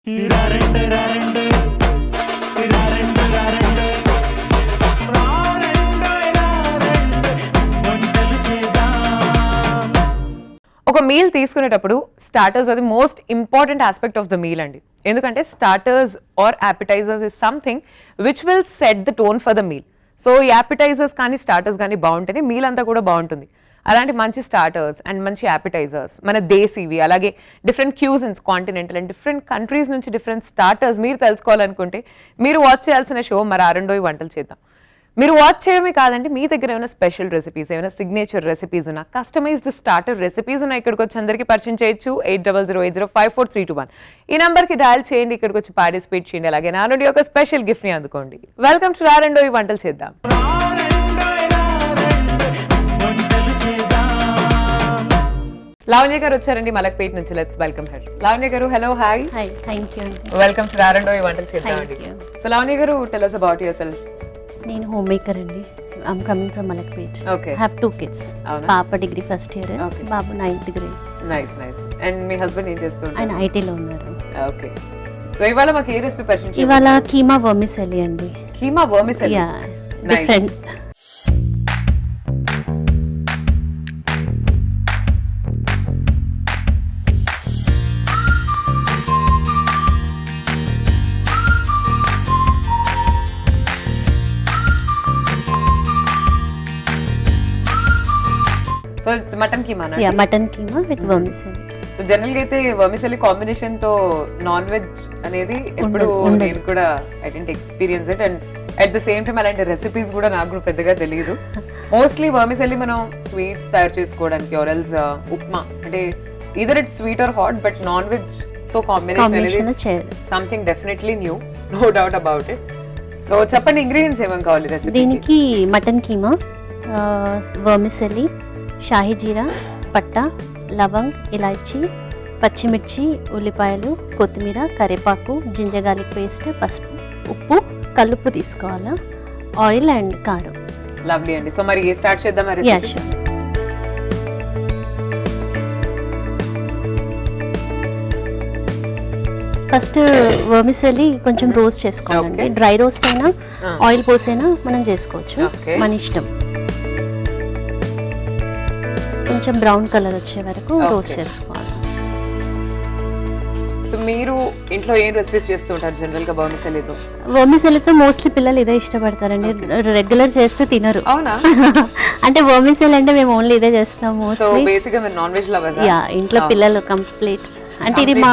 ఒక మీల్ తీసుకునేటప్పుడు స్టార్టర్స్ అది most important aspect of the meal అండి. ఎందుకంటే starters or appetisers is something which will set the tone for the meal. So ఈ appetisers కానీ starters కానీ బాగుంటేనే మీల్ అంతా కూడా బాగుంటుంది. అలాంటి మంచి స్టార్టర్స్ అండ్ మంచి యాపిటైజర్స్ మన దేశీవి, అలాగే different cuisines continental and different countries నుంచి డిఫరెంట్ స్టార్టర్స్ మీరు తెలుసుకోవాలనుకుంటే మీరు వాచ్ చేయాల్సిన షో మరి ఆరండోయి వంటలు చేద్దాం. మీరు వాచ్ చేయడమే కాదండి, మీ దగ్గర ఏమైనా స్పెషల్ రెసిపీస్, ఏమైనా సిగ్నేచర్ రెసిపీస్ ఉన్నా, కస్టమైజ్డ్ స్టార్టర్ రెసిపీస్ ఉన్నా ఇక్కడికి వచ్చి అందరికీ పరిచయం చేయొచ్చు. 8008054321 ఈ నెంబర్కి డయల్ చేయండి, ఇక్కడికి వచ్చి పార్టిసిపేట్ చేయండి. అలాగే నా నుండి ఒక స్పెషల్ గిఫ్ట్ని అందుకోండి. వెల్కమ్ టు రారండోయి వంటలు చేద్దాం. లావణ్య గారు వచ్చారండి మలక్పేట్ నుంచి. Let's welcome her. లావణ్య గారు, hello, hi. Hi, thank you. Welcome to రారండోయి వంటలు చేద్దాం అండి. సో లావణ్య గారు, టెల్ us about yourself. నేను హోమ్ మేకర్ అండి. I'm coming from Malakpet. Okay. Have 2 kids. అవునా? పాప డిగ్రీ ఫస్ట్ ఇయర్, Okay. బాబు 9th grade. Nice nice. And మీ హస్బెండ్ ఏం చేస్తుంటారు? ఆయన ఐటీలో ఉన్నారు. ఓకే. సో ఇవాళ మాకు ఏ రెసిపీ పరిచయం చేయండి. ఇవాళ కీమా వర్మిసెలి అండి. Keema vermicelli. Yeah, Nice. Different. So mutton keema. Yeah, mutton keema with vermicelli. So general గా అయితే వర్మిసెలి కాంబినేషన్ తో నాన్ వెజ్ అనేది ఎప్పుడు ఉండదు. నేను కూడా I didn't experience it. And at the same time అలాంటి రెసిపీస్ కూడా నాకు కూడా పెద్దగా తెలియదు. మోస్ట్లీ వర్మిసెలి మనం స్వీట్స్ తయారు చేసుకోవడానికి ఆర్ ఎల్స్ ఉప్మా, అంటే either it sweet or hot, but non veg తో కాంబినేషన్ అనేది something definitely new, no doubt about it. So చెప్పండి, ఇంగ్రీడియంట్స్ ఏమేమి కావాలి రెసిపీ? దీనికి మటన్ కీమా, వర్మిసెలి, షాహీ జీరా, పట్టా, లవంగ్, ఇలాచీ, పచ్చిమిర్చి, ఉల్లిపాయలు, కొత్తిమీర, కరివేపాకు, జింజర్ గార్లిక్ పేస్ట్, పసుపు, ఉప్పు, కల్లుప్పు తీసుకోవాలా, ఆయిల్ అండ్ కారం. లవ్లీ అండి. సో మరి స్టార్ట్ చేద్దాం. Yeah, sure. ఫస్ట్ వర్మిసెలి కొంచెం రోస్ట్ చేసుకోవాలండి. Okay. డ్రై రోస్ట్ అయినా Ah. ఆయిల్ పోసైనా మనం చేసుకోవచ్చు, Okay. మన ఇష్టం. కొంచెం బ్రౌన్ కలర్ వచ్చే వరకు Okay. రోస్ట్ చేసుకోవాలి. సో మీరు ఇంట్లో ఏం రెసిపీస్ చేస్తూ ఉంటారు జనరల్ గా వర్మిసెలితో? వర్మిసెలితో మోస్ట్లీ పిల్లలు ఇదే ఇష్టపడతారండి. రెగ్యులర్ చేస్తే తినరు. అవునా? అంటే వర్మిసెలి అంటే మేము ఓన్లీ ఇదే చేస్తాం సో మోస్ట్లీ. బేసిక్ గా మీరు నాన్ వెజ్ లవర్స్? యా, ఇంట్లో పిల్లలు కంప్లీట్. అంటే ఇది మా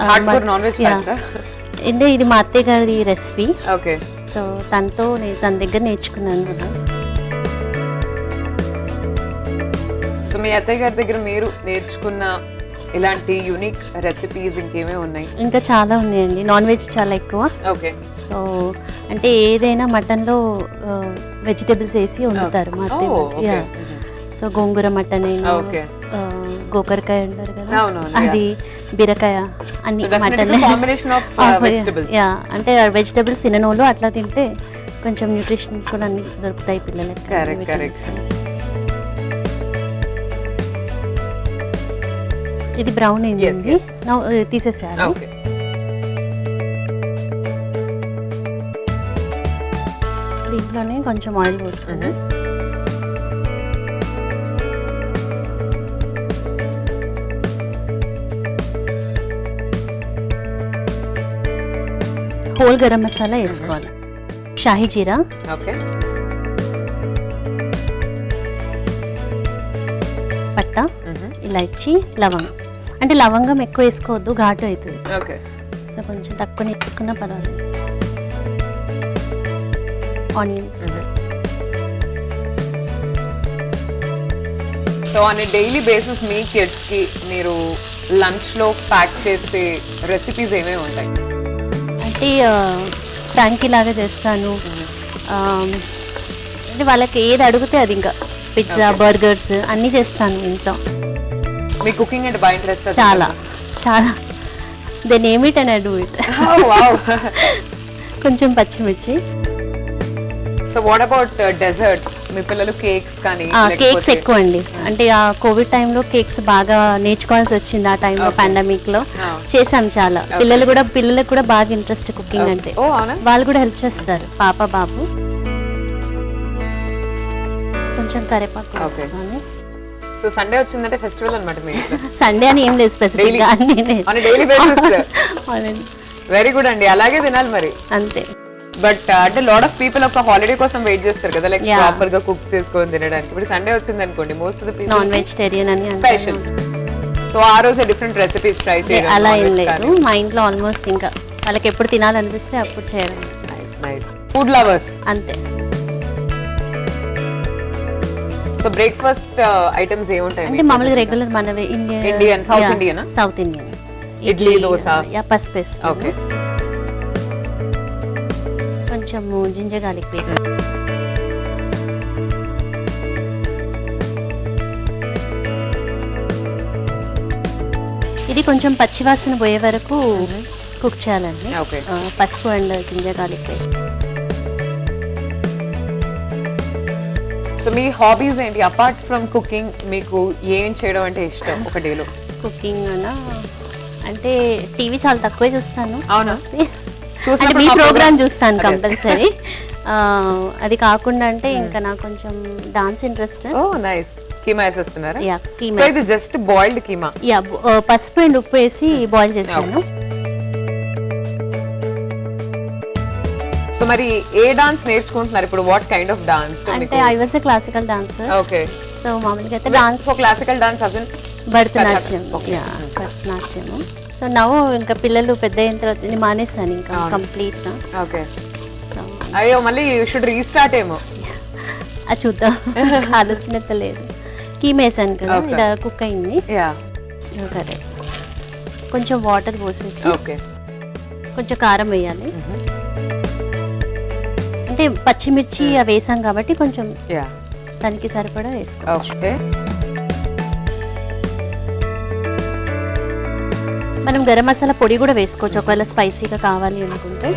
హార్డ్కోర్ నాన్ వెజ్ ఫ్యాన్స్? అంటే ఇది మా అత్తయ్య గారి రెసిపీ. ఓకే. సో తనతో నేను తన దగ్గర నేర్చుకున్నాను. సో మీ అత్తయ్య గారి దగ్గర మీరు నేర్చుకున్న ఇలాంటి యూనిక్ రెసిపీస్ ఇంకేమేమి ఉన్నాయి? ఇంకా చాలా ఉన్నాయండి. నాన్ వెజ్ చాలా ఎక్కువ. ఓకే. సో అంటే ఏదైనా మటన్లో వెజిటేబుల్స్ వేసి వండుతారు మా అత్తయ్య గారు. ఓకే. యా. సో గోంగూర మటన్ అయినా, ఓకే. గోకరకాయ అంటారు కదా, అవునవును, అది, బీరకాయ, అన్ని mutton. Combination of vegetables. Yeah, అంటే వెజిటేబుల్స్ తినని వాళ్ళు అట్లా తింటే కొంచెం న్యూట్రిషన్ కూడా అన్ని దొరుకుతాయి పిల్లలకి. Correct correct. ఇది బ్రౌన్ Yes, అయింది. yes. తీసేసేయాలి. ఓకే. దీంట్లోనే కొంచెం ఆయిల్ పోసుకుని హోల్ గరం మసాలా వేసుకోవాలి, షాహీ జీరా, ఓకే. పట్టా, ఇలాచి, లవంగం. అంటే లవంగం ఎక్కువ వేసుకోవద్దు, ఘాటు అవుతుంది. ఓకే. సో కొంచెం తక్కువ వేసుకున్నా పర్వాలేదు. Onions. So on daily basis me kids కి మీరు లంచ్ లో ప్యాక్ చేసే రెసిపీస్ ఏమేమి ఉంటాయి? అంటే ఫ్రాంకీ లాగా చేస్తాను. అంటే వాళ్ళకి ఏది అడిగితే అది, ఇంకా పిజ్జా, బర్గర్స్ అన్నీ చేస్తాను ఇంట్లో. మీ కుకింగ్ అంటే బాగా ఇంట్రెస్ట్? చాలా చాలా. They name it and I do it. కొంచెం పచ్చిమిర్చి. So what about desserts? మీ పిల్లలు కేక్స్ కానీ కేక్స్ ఎక్కువ అండి. అంటే ఆ కోవిడ్ టైంలో కేక్స్ బాగా నేర్చుకోవాల్సి వచ్చింది. ఆ టైంలో పాండమిక్ లో చేసాం చాలా. పిల్లలకు కూడా బాగా ఇంట్రెస్ట్ కుకింగ్ అంటే. వాళ్ళు కూడా హెల్ప్ చేస్తారు, పాప బాబు. కొంచెం కరివేపాకు వేసుకొని. సో సండే వచ్చిందంటే ఫెస్టివల్ అన్నమాట మీ ఇంట్లో. సండే అని ఏం లేదు స్పెసిఫిక్ గా, డైలీ బేసిస్. వెరీ గుడ్ అండి, అలాగే తినాలి మరి. అంతే. బట్ అంటే లాట్ ఆఫ్ పీపుల్ ఒక హాలిడే కోసం వెయిట్ చేస్తారు కదా, లైక్ ప్రాపర్ గా కుక్ చేసుకొని తినడానికి. ఇప్పుడు సండే వచ్చింది అనుకోండి, most of the people non vegetarian అని స్పెషల్. సో ఆ రోజు డిఫరెంట్ రెసిపీస్ ట్రై చేయడం అలా ఏం లేదు. మా ఇంట్లో ఆల్మోస్ట్ ఇంకా వాళ్ళకి ఎప్పుడు తినాలనిపిస్తే అప్పుడు చేయడం. నైస్ ఫుడ్ లవర్స్ అంతే. సో బ్రేక్ఫాస్ట్ ఐటమ్స్ ఏముంటాయి అంటే మామూలుగా రెగ్యులర్ మనవి Indian, south Indian, south Indian, idli, dosa, పసుపు వేసి, ఓకే, కొంచెము జింజర్ గార్లిక్ పేస్ట్, ఇది కొంచెం పచ్చివాసన పోయే వరకు కుక్ చేయాలండి. పసుపు and ginger garlic paste. So మీ హాబీస్ ఏంటి అపార్ట్ ఫ్రమ్ కుకింగ్? మీకు ఏం చేయడం అంటే ఇష్టం ఒక డేలో? కుకింగ్ అంటే టీవీ చాలా తక్కువే చూస్తాను. అవునా? అంటే మీ ప్రోగ్రామ్ చూస్తాను కంపల్సరీ. అది కాకుండా అంటే ఇంకా నాకు కొంచెం dance interest. Oh nice. Keema వేసేస్తున్నారా? యా, కీమా. సో ఇది జస్ట్ బాయిల్డ్ కీమా? యా, పసుపు అండ్ ఉప్పు వేసి బాయిల్ చేశాను. సో మరి ఏ డాన్స్ నేర్చుకుంటున్నారు ఇప్పుడు? What kind of dance? అంటే I was a classical dancer. Okay. So మామూలుగా అయితే డాన్స్, సో క్లాసికల్ డాన్స్ అసలు భరతనాట్యం. యా, భరతనాట్యము. సో నవ్వు ఇంకా పిల్లలు పెద్ద అయిన తర్వాత మానేస్తాను ఇంకా కంప్లీట్ గా. ఓకే. సో అయ్యో, మళ్ళీ యూ షుడ్ రీస్టార్ట్ ఏమో. అది చూద్దాం, ఆలోచన లేదు. కీమా వేసాను కదా, ఇలా కుక్ అయింది. యా, సరే. కొంచెం వాటర్ పోసేసి, ఓకే, కొంచెం కారం వేయాలి. అంటే పచ్చిమిర్చి అవి వేసాం కాబట్టి కొంచెం దానికి సరిపడా వేసుకోవాలి. మనం గరం మసాలా పొడి కూడా వేసుకోవచ్చు ఒకవేళ స్పైసీగా కావాలి అనుకుంటే.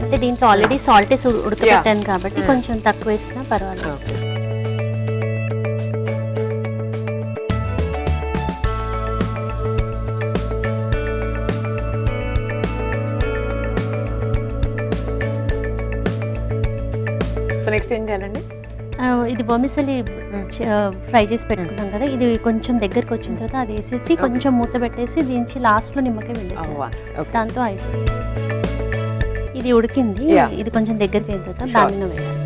అంటే దీంట్లో ఆల్రెడీ సాల్ట్ వేసి ఉడకబెట్టాను కాబట్టి కొంచెం తక్కువ వేసినా పర్వాలేదు. నెక్స్ట్ ఏం చేయాలండి? ఇది బొమిసలి ఫ్రై చేసి పెట్టుకున్నాం కదా, ఇది కొంచెం దగ్గరకు వచ్చిన తర్వాత అది వేసేసి కొంచెం మూత పెట్టేసి దీనికి లాస్ట్ లో నిమ్మకాయ పిండేసాను. దాంతో అయిపోయింది. ఇది ఉడికింది, ఇది కొంచెం దగ్గరికి అయిన తర్వాత దానిలో వేయాలి.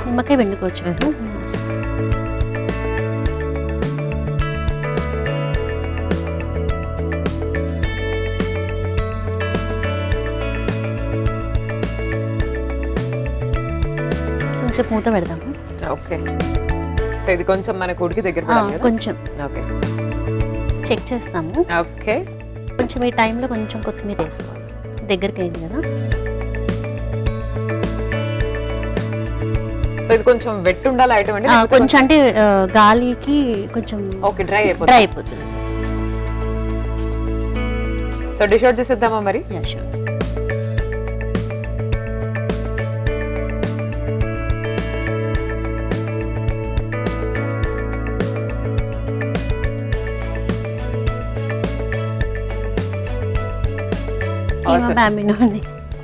నిమ్మకాయ పిండుకోవచ్చు. కొంచెం మూత పెడదాము. ఓకే. సో ఇది కొంచెం మనకు ఉడికి దగ్గర పడాలి కదా? కొంచెం. ఓకే. చెక్ చేస్తాము. ఓకే. కొంచెం ఈ టైంలో కొంచెం కొత్తిమీర వేసుకోవాలి. దగ్గరికి అయింది కదా. సో ఇది కొంచెం వెట్ ఉండాలి ఐటమ్ అండి? కొంచెం అంటే గాలికి కొంచెం ఓకే డ్రై అయిపోతుంది. సో డిష్ అవుట్ చేసేద్దామా మరి? Yeah, sure.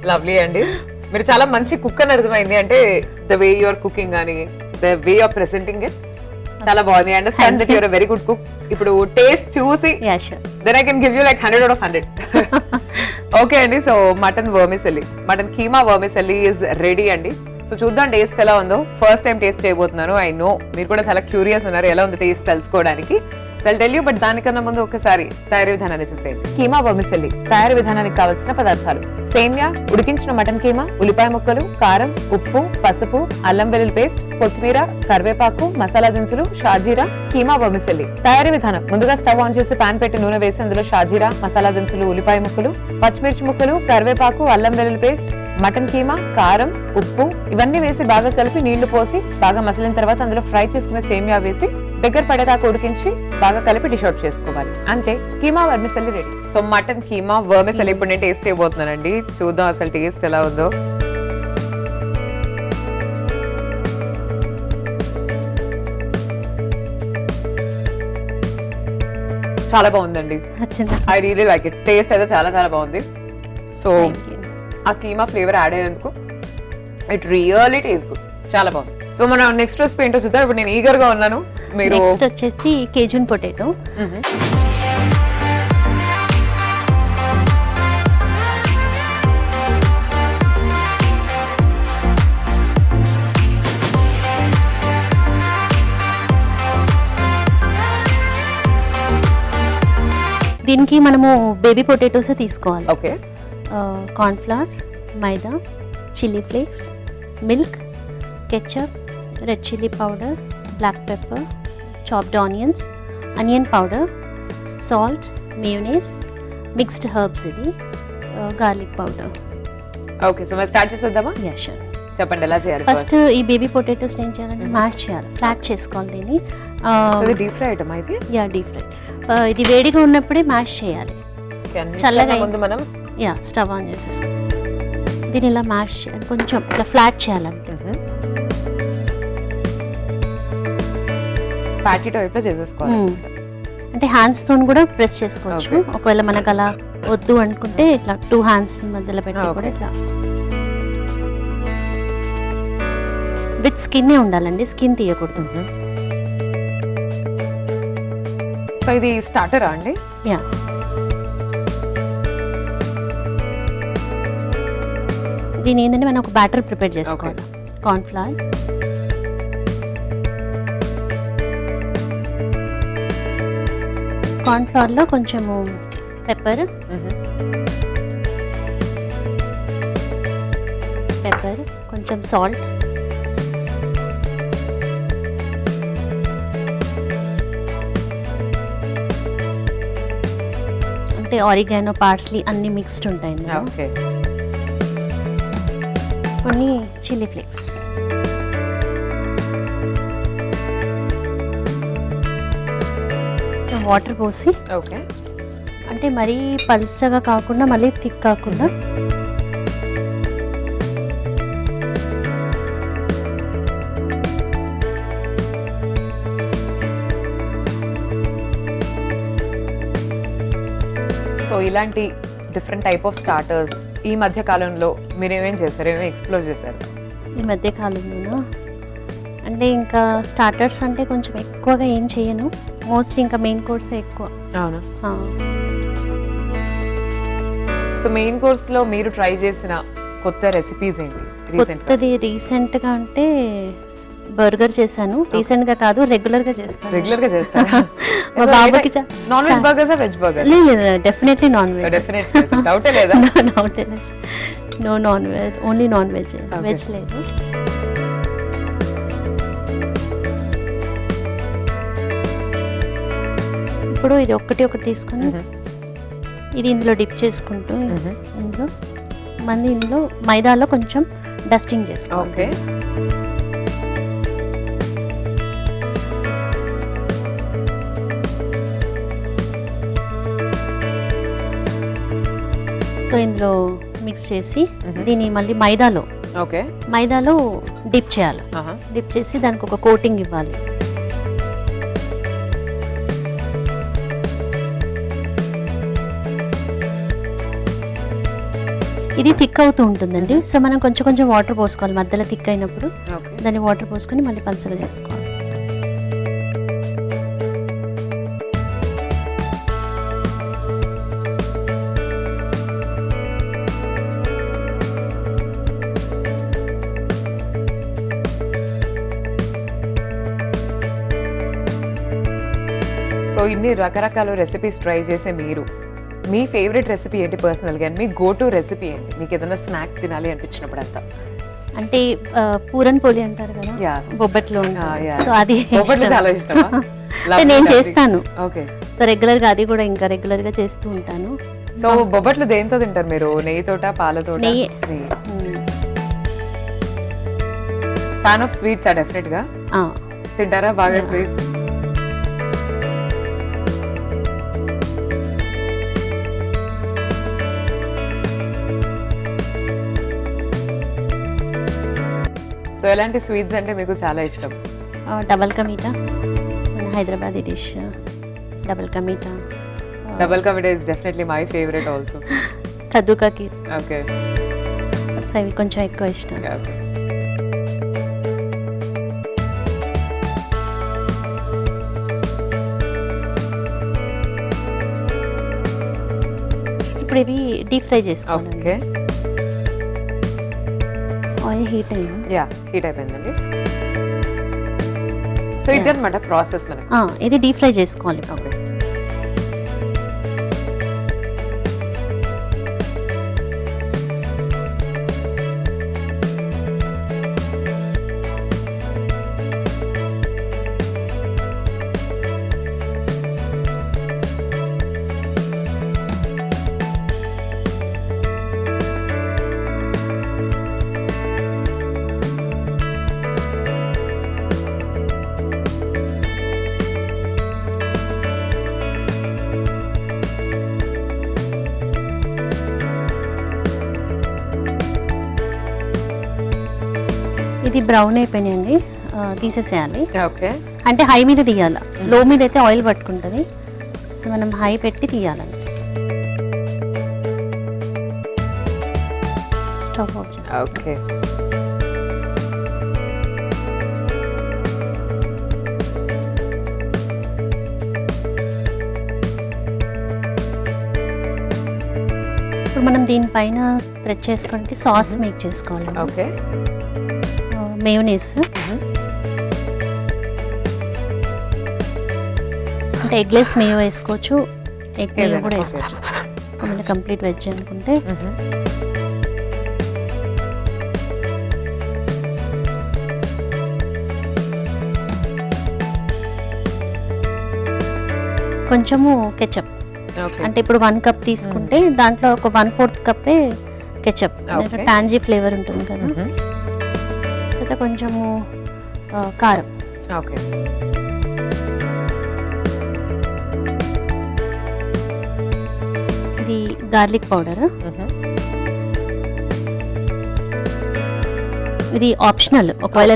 లవ్లీ అండి, మీరు చాలా మంచి కుక్ అని అర్థమైంది. అంటే the way you are cooking అని, the way you are presenting it చాలా బాగుంది. I understand that you are a very good cook. ఇప్పుడు టేస్ట్ చూసి then I can give you like 100 out of 100. Okay అండి. So mutton vermicelli, mutton keema vermicelli is ready అండి. So చూద్దాం taste ఎలా ఉందో. First time taste చేయబోతున్నాను. I know మీరు కూడా చాలా క్యూరియస్ ఉన్నారు ఎలా ఉంది టేస్ట్ తెలుసుకోవడానికి. టెల్ యూ, బట్ దానికన్నా ముందు ఒకసారి తయారీ విధానాన్ని చూసేయండి. కీమా వర్మిసెల్లి తయారీ విధానానికి కావాల్సిన పదార్థాలు: సేమియా, ఉడికించిన మటన్ కీమా, ఉల్లిపాయ ముక్కలు, కారం, ఉప్పు, పసుపు, అల్లం వెల్లుల్లి పేస్ట్, కొత్తిమీర, కరివేపాకు, మసాలా దినుసులు, షాజీరా, కీమా వర్మిసెల్లి. తయారీ విధానం: ముందుగా స్టవ్ ఆన్ చేసి పాన్ పెట్టి నూనె వేసి అందులో షాజీరా, మసాలా దినుసులు, ఉల్లిపాయ ముక్కలు, పచ్చిమిర్చి ముక్కలు, కరివేపాకు, అల్లం వెల్లుల్లి పేస్ట్, మటన్ కీమా, కారం, ఉప్పు ఇవన్నీ వేసి బాగా కలిపి నీళ్లు పోసి బాగా మసలిన తర్వాత అందులో ఫ్రై చేసుకున్న సేమియా వేసి దగ్గర పడేదాకా ఉడికించి బాగా కలిపి డిష్ అవుట్ చేసుకోవాలి. అంతే, keema vermicelli ready. So mutton keema vermicelli ఇప్పుడు నేను టేస్ట్ చేయబోతున్నానండి. చూద్దాం అసలు టేస్ట్ ఎలా ఉందో. చాలా బాగుందండి. I really like it. Taste అయితే చాలా చాలా బాగుంది. సో ఆ కీమా ఫ్లేవర్ యాడ్ అయ్యేందుకు ఇట్ రియల్లీ టేస్ట్ గుడ్. చాలా బాగుంది. సో మనం నెక్స్ట్ రెసిపీ ఏంటో చూద్దాం. ఇప్పుడు నేను ఈగర్ గా ఉన్నాను. మీరు నెక్స్ట్ వచ్చేసి కేజున్ పొటాటో. దీనికి మనము బేబీ పొటాటోసే తీసుకోవాలి. Okay. Cornflour, maida, chilli flakes, milk, ketchup, red chilli powder, black pepper, chopped onions, onion powder, salt, mayonnaise, mixed herbs, ఇది గార్లిక్ పౌడర్. ఓకే, సో మనం స్టార్ట్ చేసేద్దామా? Yeah, sure. చెప్పండి ఎలా చేయాలి. ఫస్ట్ ఈ బేబీ పొటాటోస్ ఏం చేయాలంటే మ్యాష్ చేయాలి, ఫ్లాట్ చేసుకోవాలి దీన్ని. సో ఇది డీప్ ఫ్రై ఐటమ్ అయితే? Yeah, deep fry. ఇది వేడిగా ఉన్నప్పుడే మ్యాష్ చేయాలి. చల్లగా ముందు మనం యా స్టవ్ ఆన్ చేసేసుకో. దీన్ని ఇలా మ్యాష్ చేయాలి, కొంచెం ఇట్లా ఫ్లాట్ చేయాలంటే. ప్యాకెట్ వైపు చేసేసుకోవాలి. అంటే హ్యాండ్స్ తోని కూడా ప్రెస్ చేసుకోవచ్చు. ఒకవేళ మనకు అలా వద్దు అనుకుంటే ఇట్లా 2 హ్యాండ్స్ మధ్యలో పెట్టి కూడా ఇట్లా. విత్ స్కిన్ ఉండాలండి, స్కిన్ తీయకూడదు. సో ఇది స్టార్టరా అండి? యా. దీని ఏంటంటే మనం ఒక బ్యాటర్ ప్రిపేర్ చేసుకోవాలి. కార్న్ఫ్లవర్, కార్న్ఫ్లవర్లో కొంచెము పెప్పర్, కొంచెం సాల్ట్, అంటే ఆరిగానో, పార్స్లీ అన్ని మిక్స్డ్ ఉంటాయి. ఓకే. కొన్ని చిల్లీ ఫ్లేక్స్, వాటర్ పోసి. ఓకే. అంటే మరీ పల్చగా కాకుండా మళ్ళీ థిక్ కాకుండా. సో ఇలాంటి డిఫరెంట్ టైప్ ఆఫ్ స్టార్టర్స్ ఈ మధ్య కాలంలో మీరు ఏమేం చేశారు, ఏమేమి ఎక్స్ప్లోర్ చేశారు? ఈ మధ్య కాలంలో అంటే ఇంకా స్టార్టర్స్ అంటే కొంచెం ఎక్కువగా ఏం చేయను, మోస్ట్లీ ఇంకా మెయిన్ కోర్సే ఎక్కువ. అవునా? సో మెయిన్ కోర్స్ లో మీరు ట్రై చేసిన కొత్త రెసిపీస్ ఏంటి? కొత్తది రీసెంట్గా అంటే బర్గర్ చేశాను. రీసెంట్ గా కాదు, రెగ్యులర్ గా చేస్తాను. రెగ్యులర్ గా చేస్తారా? మా బాబుకి non veg burgers veg burger? లేదు, డెఫినెట్లీ నాన్ వెజ్. డెఫినెట్లీ, డౌటే లేదా? డౌటే లేదు. No non veg, only non veg. Veg లేదు. ఇప్పుడు ఇది ఒకటి తీసుకొని ఇది ఇందులో డిప్ చేసుకుంటూ ఇందులో మైదాలో కొంచెం డస్టింగ్ చేసుకోవాలి. ఓకే. సో ఇందులో మిక్స్ చేసి దీన్ని మళ్ళీ మైదాలో డిప్ చేయాలి. డిప్ చేసి దానికి ఒక కోటింగ్ ఇవ్వాలి. ఇది థిక్ అవుతూ ఉంటుందండి. సో మనం కొంచెం వాటర్ పోసుకోవాలి మధ్యలో థిక్ అయినప్పుడు. దాన్ని వాటర్ పోసుకొని మళ్ళీ పల్చగా చేసుకోవాలి. సో సో ఇన్ని రకరకాల రెసిపీస్ ట్రై చేసే మీరు మీ ఫేవరెట్ రెసిపీ ఏంటి పర్సనల్గా, మీ గో టు రెసిపీ ఏంటి, మీకు ఏదైనా స్నాక్ తినాలి అనిపించినప్పుడు అంతా? అంటే పూరన్ పోలి అంటారు కదా, Yeah. బొబ్బట్లో yeah. సో అది బొబ్బట్లు ఇష్టం. చాలా ఇష్టమా? అంటే నేను చేస్తాను, ఓకే. సో రెగ్యులర్ గా అది కూడా ఇంకా రెగ్యులర్ గా చేస్తూ ఉంటాను. సో బొబ్బట్లు దేంతో తింటారు మీరు? నెయ్యితోట, పాలతోట? నెయ్యి. ఫ్యాన్ ఆఫ్ స్వీట్స్ డెఫినెట్ గా తింటారా బాగా స్వీట్స్? సో ఎలాంటి స్వీట్స్ అంటే మీకు చాలా ఇష్టం? డబల్ కా మీఠా, మన Hyderabadi dish double ka meetha. Double ka meetha is definitely my favourite also. Kaddu ka kheer, okay. So ఇవి కొంచెం ఎక్కువ ఇష్టం. ఓకే. ఇప్పుడు ఇవి డీప్ ఫ్రై చేసుకోవాలి. ఓకే. ఆయిల్ హీట్ అయింది. యా, హీట్ అయిపోయిందండి. సో ఇదన్నమాట ప్రాసెస్ మనకి. ఇది డీప్ ఫ్రై చేసుకోవాలి. ఓకే. ఇది బ్రౌన్ అయిపోయినాయండి, తీసేసేయాలి. ఓకే. అంటే హై మీద తీయాలి, లో మీద అయితే ఆయిల్ పట్టుకుంటుంది. సో మనం హై పెట్టి తీయాలంటే. స్టవ్ ఆఫ్ చేసి ఓకే. ఇప్పుడు మనం దీనిపైన స్ప్రెడ్ చేసుకోవడానికి సాస్ మేక్ చేసుకోవాలి. ఓకే. మేయోనీస్, అంటే ఎగ్లెస్ మేయో వేసుకోవచ్చు, ఎగ్ మేయో కూడా వేసుకోవచ్చు. మన కంప్లీట్ వెజ్ అనుకుంటే కొంచెము కెచప్. అంటే ఇప్పుడు 1 కప్ తీసుకుంటే దాంట్లో ఒక 1/4 కప్పే కెచప్, టాంజీ ఫ్లేవర్ ఉంటుంది కదా. తర్వాత కొంచెము కారం. ఓకే. ఇది గార్లిక్ పౌడర్, ఇది ఆప్షనల్, ఒకవేళ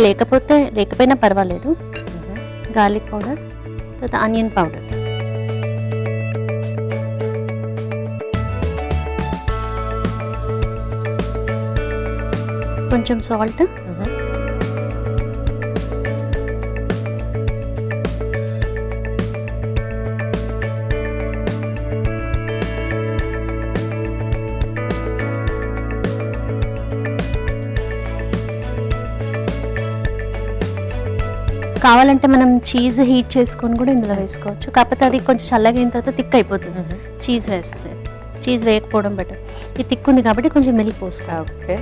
లేకపోయినా పర్వాలేదు. గార్లిక్ పౌడర్, తర్వాత ఆనియన్ పౌడర్, కొంచెం సాల్ట్, కావాలంటే మనం చీజ్ హీట్ చేసుకొని కూడా ఇందులో వేసుకోవచ్చు. కాకపోతే అది కొంచెం చల్లగా అయిన తర్వాత థిక్ అయిపోతుంది చీజ్ వేస్తే. చీజ్ వేయకపోవడం బెటర్. ఇది థిక్ ఉంది కాబట్టి కొంచెం మిల్క్ పోసుకో. ఓకే.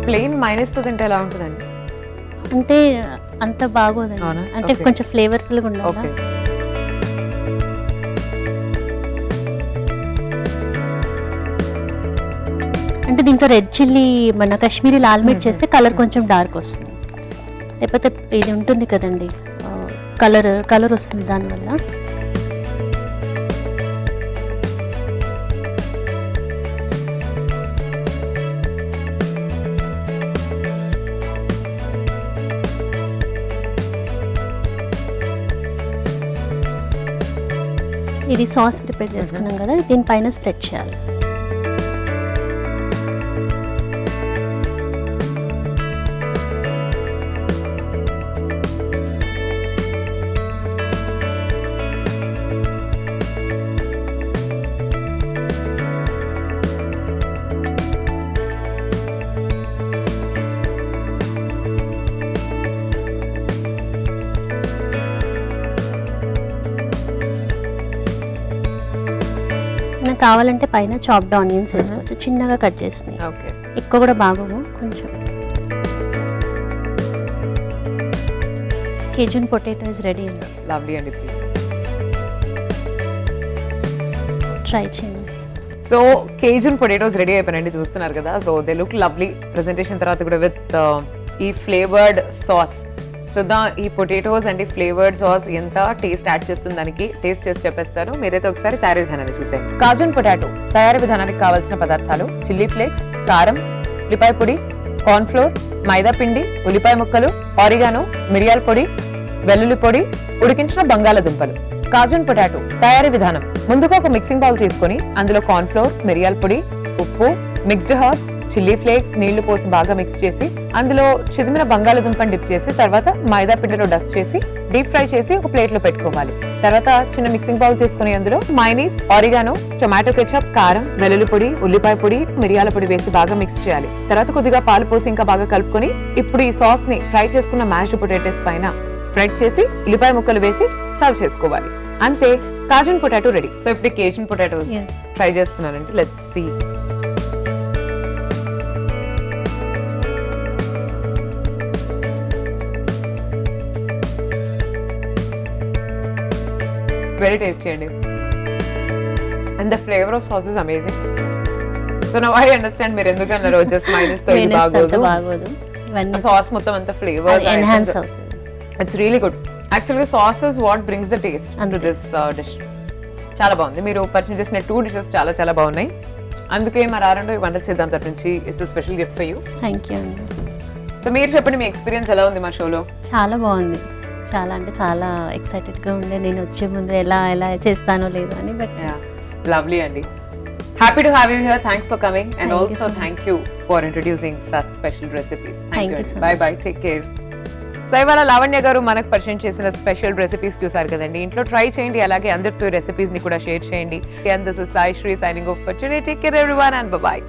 ప్లెయిన్ మైనస్ తో తింటే ఎలా ఉంటుందండి? అంటే అంత బాగోదండి, అంటే కొంచెం ఫ్లేవర్ఫుల్గా ఉండాలి. ఓకే. అంటే దీంట్లో రెడ్ చిల్లీ మన కాశ్మీరీ లాల్ మిర్చి చేస్తే కలర్ కొంచెం డార్క్ వస్తుంది. లేకపోతే ఇది ఉంటుంది కదండి, కలర్ వస్తుంది దానివల్ల. ఇది సాస్ ప్రిపేర్ చేసుకున్నాం కదా, దీనిపైన స్ప్రెడ్ చేయాలి. కావాలంటే పైన చాప్డ్ ఆనియన్స్ వేసుకోవచ్చు, చిన్నగా కట్ చేసినాయి, ఓకే. ఎక్కువ కూడా బాగోవు. కొంచెం కేజన్ పొటాటో ఇస్ రెడీ అండి, లవ్లీ అండి, ప్లీజ్ ట్రై చేయండి. సో కేజన్ పొటాటోస్ రెడీ అయిపోయినండి, చూస్తున్నారు కదా. So they look lovely. Presentation తర్వాత కూడా విత్ ఈ ఫ్లేవర్డ్ సాస్ చూద్దాం. ఈ పొటాటోస్ అండ్ ఈ ఫ్లేవర్డ్ సాస్ ఎంత టేస్ట్ యాడ్ చేస్తుంది దానికి, టేస్ట్ చేసి చెప్పేస్తారు. మీరైతే ఒకసారి తయారీ విధానాన్ని చూసేయండి. కాజన్ పొటాటో తయారీ విధానానికి కావాల్సిన పదార్థాలు: చిల్లీ ఫ్లేక్స్, కారం, ఉల్లిపాయ పొడి, కార్న్ఫ్లోర్, మైదా పిండి, ఉల్లిపాయ ముక్కలు, ఆరిగానో, మిరియాల పొడి, వెల్లుల్లి పొడి, ఉడికించిన బంగాళాదుంపలు. కాజన్ పొటాటో తయారీ విధానం: ముందుగా ఒక మిక్సింగ్ బౌల్ తీసుకొని అందులో కార్న్ఫ్లోర్, మిరియాల పొడి, ఉప్పు, మిక్స్డ్ హర్బ్స్, చిల్లీ ఫ్లేక్స్, నీళ్లు పోసి బాగా మిక్స్ చేసి అందులో చిదిమిన బంగాళాదుంపని డిప్ చేసి తర్వాత మైదా పిండిలో డస్ట్ చేసి డీప్ ఫ్రై చేసి ఒక ప్లేట్ లో పెట్టుకోవాలి. తర్వాత చిన్న మిక్సింగ్ బౌల్ తీసుకుని అందులో మైనీస్, ఆరిగానో, టొమాటో కెచప్, కారం, వెల్లుల్లి పొడి, ఉల్లిపాయ పొడి, మిరియాల పొడి వేసి బాగా మిక్స్ చేయాలి. తర్వాత కొద్దిగా పాలు పోసి ఇంకా బాగా కలుపుకొని ఇప్పుడు ఈ సాస్ ని ఫ్రై చేసుకున్న మ్యాష్డ్ పొటాటోస్ పైన స్ప్రెడ్ చేసి ఉల్లిపాయ ముక్కలు వేసి సర్వ్ చేసుకోవాలి. అంతే, కాజన్ పొటాటో రెడీ. సో ఇప్పుడు కేజన్ పొటాటోస్ ట్రై చేస్తున్నానంటే లెట్స్ సీ. వెరీ టేస్టీ అండి, and the flavour of sauce is amazing. So now I understand మీరు ఎందుకు అన్నారు జస్ట్ మైనస్ తో ఇది బాగోదు. సాస్ మొత్తం అంత ఫ్లేవర్స్ ఎన్హాన్స్ అవుతుంది. It's really good. యాక్చువల్గా sauce is what brings the taste to this dish. చాలా బాగుంది. మీరు పరిచయం చేసిన 2 dishes చాలా చాలా బాగున్నాయి. అందుకే మరి ఆరండో ఈ వంటలు చేద్దాం తరపు నుంచి it's special gift for you. Thank you అండి. సో మీరు చెప్పండి, మీ ఎక్స్పీరియన్స్ ఎలా ఉంది మా షోలో? చాలా బాగుంది, చాలా అంటే చాలా ఎక్సైటెడ్గా ఉండే నేను వచ్చే ముందు ఎలా చేస్తానో లేదు అని. బట్ లవ్లీ అండి, happy to have you here. Thanks for coming and Thank you also so much. Thank you for introducing such special recipes. Thank you so by much. By, take care. So ఇవాళ లావణ్య గారు మనకు పరిచయం చేసిన special recipes చూసారు కదండి. ఇంట్లో try చేయండి, అలాగే అందరితో రెసిపీస్ ని కూడా షేర్ చేయండి. And this is Sai Shri signing off for today. Take care everyone and bye bye.